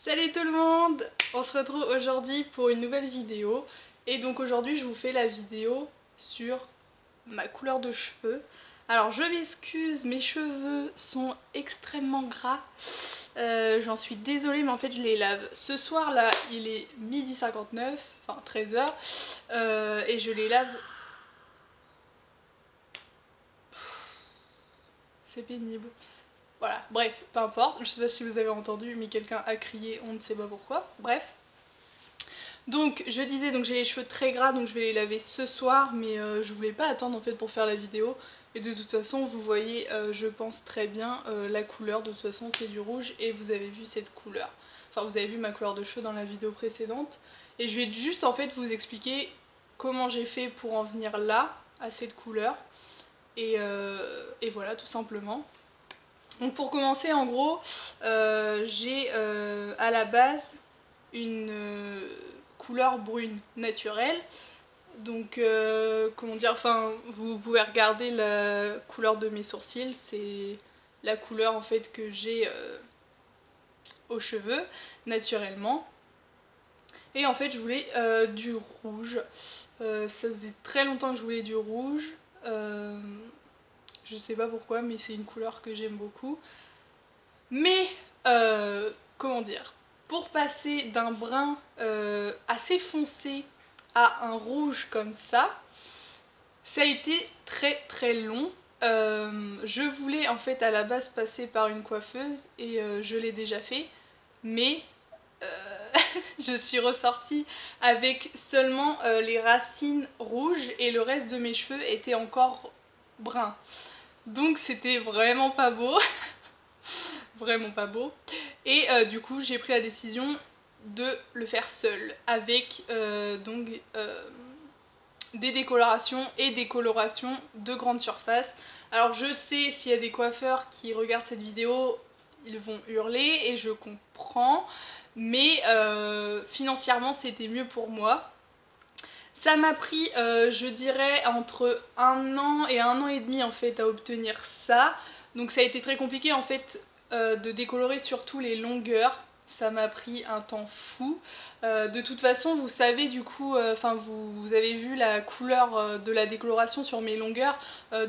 Salut tout le monde! On se retrouve aujourd'hui pour une nouvelle vidéo. Et donc aujourd'hui je vous fais la vidéo sur ma couleur de cheveux. Alors je m'excuse, mes cheveux sont extrêmement gras. J'en suis désolée mais en fait je les lave. Ce soir là il est 12h59, enfin 13h. Et je les lave. C'est pénible. Voilà, bref, peu importe. Je sais pas si vous avez entendu mais quelqu'un a crié, on ne sait pas pourquoi. Bref. Donc je disais, donc j'ai les cheveux très gras donc je vais les laver ce soir, mais je voulais pas attendre en fait pour faire la vidéo. Et de toute façon vous voyez je pense très bien la couleur, de toute façon c'est du rouge et vous avez vu cette couleur. Enfin vous avez vu ma couleur de cheveux dans la vidéo précédente. Et je vais juste en fait vous expliquer comment j'ai fait pour en venir là, à cette couleur. Et voilà tout simplement. Donc pour commencer en gros, j'ai à la base une couleur brune naturelle. Donc comment dire, enfin vous pouvez regarder la couleur de mes sourcils, c'est la couleur en fait que j'ai aux cheveux naturellement. Et en fait je voulais du rouge. Ça faisait très longtemps que je voulais du rouge. Je sais pas pourquoi mais c'est une couleur que j'aime beaucoup. Mais comment dire, pour passer d'un brun assez foncé à un rouge comme ça a été très très long. Je voulais en fait à la base passer par une coiffeuse et je l'ai déjà fait, mais je suis ressortie avec seulement les racines rouges et le reste de mes cheveux était encore brun. Donc c'était vraiment pas beau. Vraiment pas beau. Et du coup j'ai pris la décision de le faire seul avec donc des décolorations et des colorations de grande surface. Alors je sais s'il y a des coiffeurs qui regardent cette vidéo, ils vont hurler et je comprends, mais financièrement c'était mieux pour moi. Ça m'a pris je dirais entre 1 an et 1 an et demi en fait à obtenir ça. Donc ça a été très compliqué en fait de décolorer surtout les longueurs. Ça m'a pris un temps fou. De toute façon vous savez du coup, enfin vous avez vu la couleur de la décoloration sur mes longueurs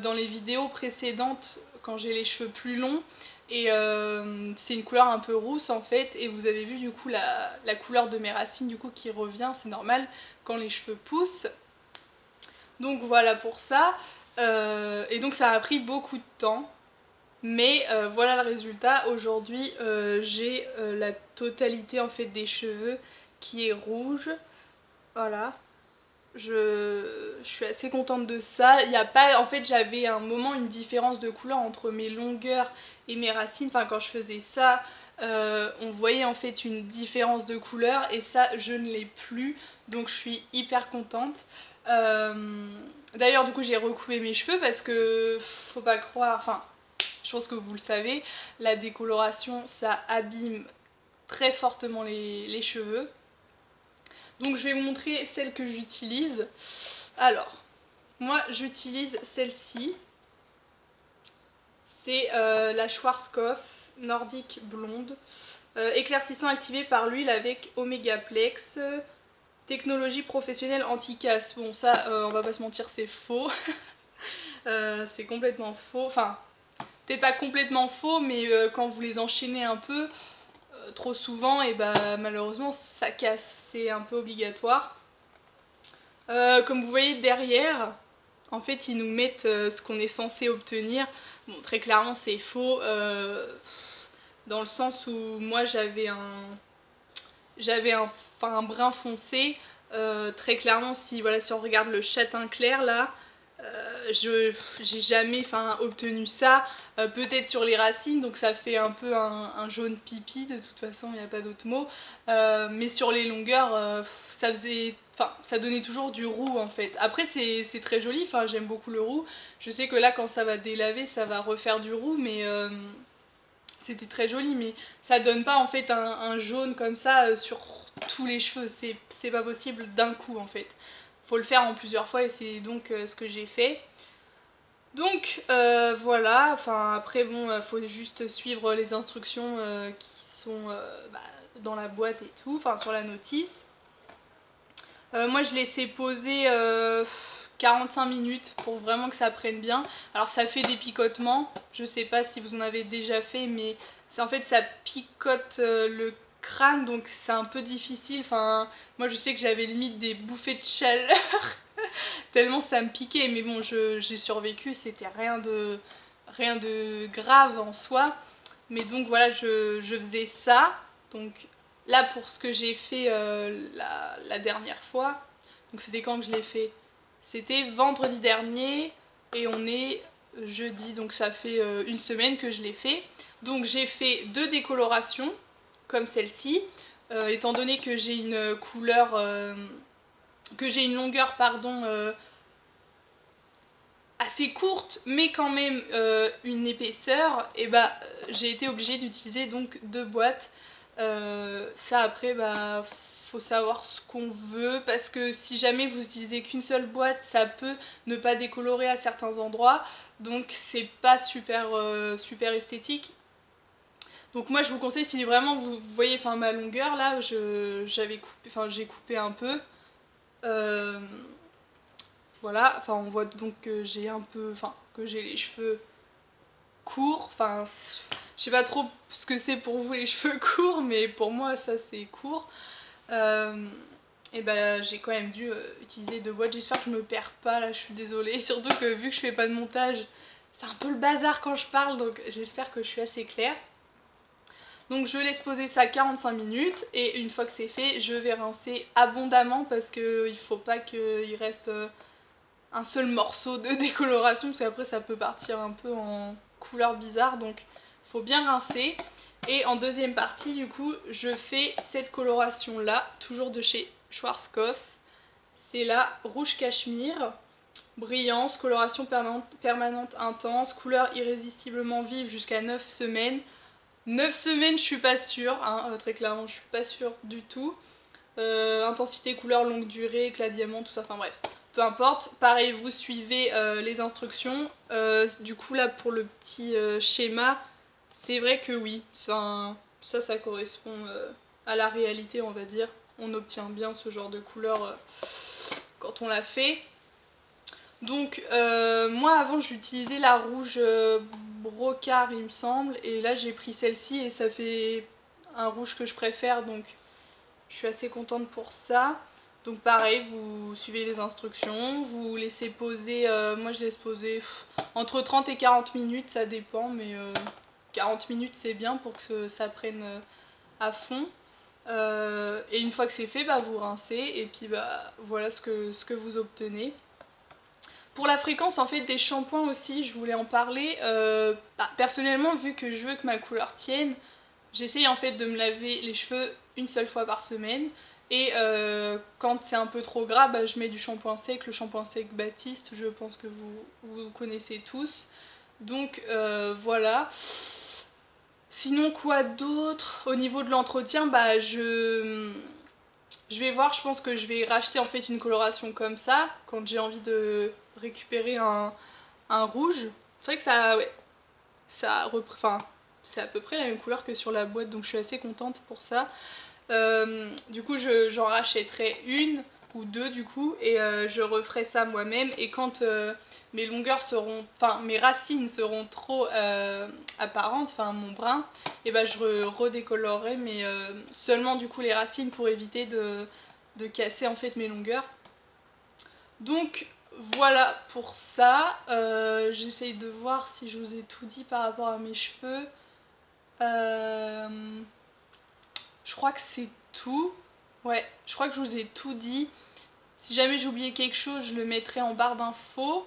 dans les vidéos précédentes quand j'ai les cheveux plus longs. Et c'est une couleur un peu rousse en fait, et vous avez vu du coup la couleur de mes racines du coup qui revient, c'est normal quand les cheveux poussent. Donc voilà pour ça. Et donc ça a pris beaucoup de temps. Mais voilà le résultat. Aujourd'hui j'ai la totalité en fait des cheveux qui est rouge. Voilà. Je suis assez contente de ça. Il y a pas, en fait j'avais un moment une différence de couleur entre mes longueurs et mes racines. Enfin quand je faisais ça, on voyait en fait une différence de couleur et ça je ne l'ai plus. Donc je suis hyper contente. D'ailleurs du coup j'ai recoupé mes cheveux parce que faut pas croire, enfin je pense que vous le savez, la décoloration ça abîme très fortement les cheveux. Donc je vais vous montrer celle que j'utilise. Alors, moi j'utilise celle-ci. C'est la Schwarzkopf Nordic Blonde. Éclaircissant activé par l'huile avec Omegaplex. Technologie professionnelle anti-casse. Bon ça, on va pas se mentir, c'est faux. C'est complètement faux. Enfin, peut-être pas complètement faux, mais quand vous les enchaînez un peu, trop souvent, et bah malheureusement ça casse. C'est un peu obligatoire. Comme vous voyez derrière, en fait ils nous mettent ce qu'on est censé obtenir. Bon, très clairement c'est faux, dans le sens où moi j'avais un brun foncé. Très clairement si, voilà, si on regarde le châtain clair là, j'ai jamais obtenu ça. Peut-être sur les racines, donc ça fait un peu un jaune pipi, de toute façon il n'y a pas d'autre mot. Mais sur les longueurs, ça faisait, ça donnait toujours du roux en fait. Après c'est très joli, j'aime beaucoup le roux. Je sais que là quand ça va délaver ça va refaire du roux, mais c'était très joli, mais ça donne pas en fait un jaune comme ça sur tous les cheveux. C'est pas possible d'un coup en fait. Faut le faire en plusieurs fois et c'est donc ce que j'ai fait. Donc voilà, après bon, faut juste suivre les instructions qui sont dans la boîte et tout, enfin sur la notice. Moi je laissais poser 45 minutes pour vraiment que ça prenne bien. Alors ça fait des picotements, je sais pas si vous en avez déjà fait, mais en fait ça picote le crâne, donc c'est un peu difficile. Enfin, moi je sais que j'avais limite des bouffées de chaleur tellement ça me piquait, mais bon j'ai survécu, c'était rien de grave en soi. Mais donc voilà, je faisais ça. Donc là pour ce que j'ai fait la dernière fois, donc c'était quand que je l'ai fait? C'était vendredi dernier et on est jeudi, donc ça fait une semaine que je l'ai fait. Donc j'ai fait 2 décolorations comme celle-ci, étant donné que j'ai une couleur, que j'ai une longueur pardon assez courte mais quand même une épaisseur, et bah j'ai été obligée d'utiliser donc 2 boîtes. Ça après faut savoir ce qu'on veut, parce que si jamais vous utilisez qu'une seule boîte, ça peut ne pas décolorer à certains endroits, donc c'est pas super esthétique. Donc moi je vous conseille, si vraiment vous voyez ma longueur là, j'ai coupé un peu. Voilà, enfin on voit donc que j'ai que j'ai les cheveux courts. Enfin, je sais pas trop ce que c'est pour vous les cheveux courts, mais pour moi ça c'est court. Et bah j'ai quand même dû utiliser 2 boîtes. J'espère que je me perds pas là, je suis désolée. Surtout que vu que je fais pas de montage, c'est un peu le bazar quand je parle, donc j'espère que je suis assez claire. Donc je laisse poser ça 45 minutes et une fois que c'est fait, je vais rincer abondamment, parce qu'il faut pas qu'il reste un seul morceau de décoloration, parce qu'après ça peut partir un peu en couleur bizarre, donc il faut bien rincer. Et en deuxième partie du coup je fais cette coloration là, toujours de chez Schwarzkopf. C'est la rouge cachemire, brillance, coloration permanente intense, couleur irrésistiblement vive jusqu'à 9 semaines. 9 semaines je suis pas sûre, hein, très clairement je suis pas sûre du tout. Intensité, couleur, longue durée, éclat diamant, tout ça, enfin bref, peu importe. Pareil, vous suivez les instructions. Du coup là pour le petit schéma, c'est vrai que oui, ça correspond à la réalité, on va dire. On obtient bien ce genre de couleur quand on l'a fait. Donc moi avant j'utilisais la rouge brocart il me semble, et là j'ai pris celle-ci et ça fait un rouge que je préfère, donc je suis assez contente pour ça. Donc pareil, vous suivez les instructions, vous laissez poser, moi je laisse poser entre 30 et 40 minutes, ça dépend, mais 40 minutes c'est bien pour que ça prenne à fond. Et une fois que c'est fait, vous rincez et puis voilà ce que vous obtenez. Pour la fréquence en fait des shampoings aussi, je voulais en parler. Personnellement, vu que je veux que ma couleur tienne, j'essaye en fait de me laver les cheveux une seule fois par semaine. Et quand c'est un peu trop gras, je mets du shampoing sec, le shampoing sec Baptiste, je pense que vous connaissez tous. Donc voilà. Sinon quoi d'autre? Au niveau de l'entretien, je vais voir, je pense que je vais racheter en fait une coloration comme ça quand j'ai envie de récupérer un rouge. C'est vrai que c'est à peu près la même couleur que sur la boîte, donc je suis assez contente pour ça. Du coup j'en rachèterai une ou 2 du coup, et je referai ça moi-même. Et quand mes longueurs seront, mes racines seront trop apparentes, mon brin, et je redécolorerai, mais seulement du coup les racines, pour éviter de casser en fait mes longueurs. Donc voilà pour ça. J'essaye de voir si je vous ai tout dit par rapport à mes cheveux. Je crois que c'est tout. Ouais, je crois que je vous ai tout dit. Si jamais j'ai oublié quelque chose, je le mettrai en barre d'infos.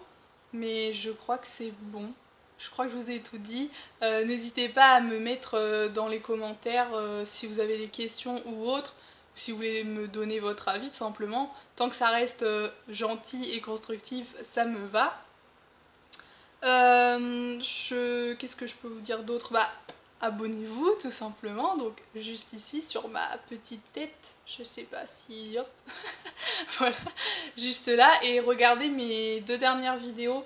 Mais je crois que c'est bon. Je crois que je vous ai tout dit. N'hésitez pas à me mettre dans les commentaires si vous avez des questions ou autres. Si vous voulez me donner votre avis tout simplement. Tant que ça reste gentil et constructif, ça me va. Qu'est-ce que je peux vous dire d'autre? Abonnez-vous tout simplement, donc juste ici sur ma petite tête, je sais pas si, hop, voilà, juste là, et regardez mes 2 dernières vidéos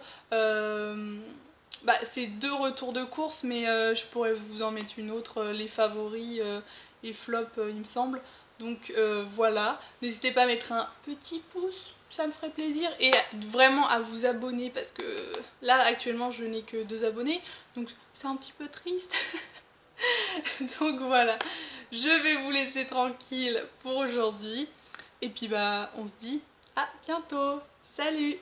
bah, c'est 2 retours de course, mais je pourrais vous en mettre une autre, les favoris et flop il me semble. Donc voilà, n'hésitez pas à mettre un petit pouce, ça me ferait plaisir, et vraiment à vous abonner parce que là actuellement je n'ai que 2 abonnés, donc c'est un petit peu triste. Donc voilà, je vais vous laisser tranquille pour aujourd'hui, et puis bah on se dit à bientôt, salut!